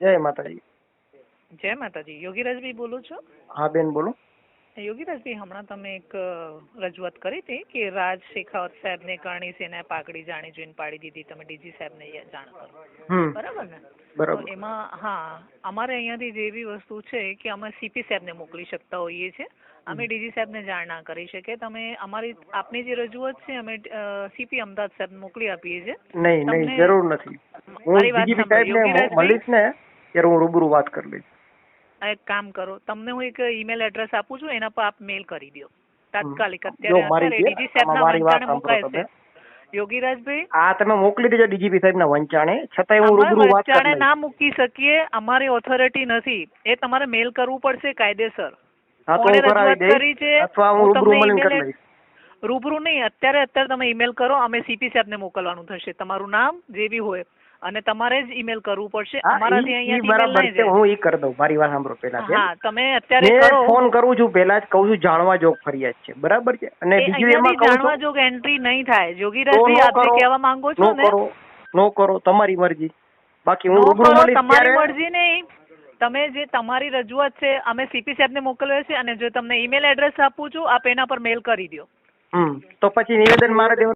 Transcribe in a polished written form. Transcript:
જય માતાજી. જય માતાજી. યોગીરાજભાઈ બોલો છો? હા બેન બોલો. યોગીરાજભાઈ, હમણાં તમે એક રજૂઆત કરી હતી કે રાજ શેખાવત સાહેબને કરણી સેના પાઘડી જાણી જોઈને પાડી દીધી, તમે ડીજી સાહેબને જાણ કરો, બરાબર ને? બરાબર. તો એમાં હા, અમારે અહીંયાથી જે એવી વસ્તુ છે કે અમે સીપી સાહેબને મોકલી શકતા હોઈએ છીએ, અમે ડીજી સાહેબને જાણ ના કરી શકીએ. તમે આપની જે રજૂઆત છે અમે સીપી અમદાવાદ સાહેબ મોકલી આપીએ છીએ. નહીં નહીં, જરૂર નથી. હું ડીજીપી સાહેબને મળીશ ને ત્યારે હું રૂબરૂ વાત કરી લઈશ. એક કામ કરો, તમને હું એક ઈમેલ એડ્રેસ આપું છું, એના પર આપ મેલ કરી દો તાત્કાલિક. અત્યારે ડીજી સાહેબના વંચાણે મુકાય છે. યોગીરાજભાઈ, આ તમે મોકલી દેજો ડીજીપી સાહેબના વંચાણે, છતાંય હું રૂબરૂ વાત કરી લઈશ. ના મૂકી શકીએ, અમારી ઓથોરિટી નથી. એ તમારે મેલ કરવું પડશે કાયદેસર. હા તો હું કરાવી દઈશ, અથવા હું રૂબરૂ મળીને કરી લઈશ. રૂબરૂ નહીં, અત્યારે તમે ઈમેલ કરો, અમે સીપી સાહેબને મોકલવાનું થશે. તમારું નામ જે બી હોય અને તમારે જ ઈમેલ કરવું પડશે. અમારાથી અહીંયા બરાબર છે, હું ઈ કરી દઉં. મારી વાત સાંભળો પહેલા. હા, તમે અત્યારે કરો. ફોન કરું છું, પહેલા જ કહું છું જાણવા જોગ ફરિયાદ છે, બરાબર છે? અને બીજું એમાં કહું જાણવા જોગ એન્ટ્રી નહીં થાય. યોગીરાજભાઈ, આપ જે કહેવા માંગો છો ને, નો કરો, તમારી મરજી. બાકી હું રૂબરૂ મળીશ. તમારી મરજી નહીં, તમે જે તમારી રજૂઆત છે અમે સીપી સાહેબને મોકલવે છે, અને જો તમને ઈમેલ એડ્રેસ આપું છું, આપ એના પર મેલ કરી દો. તો પછી નિવેદન મારે દેવાનું.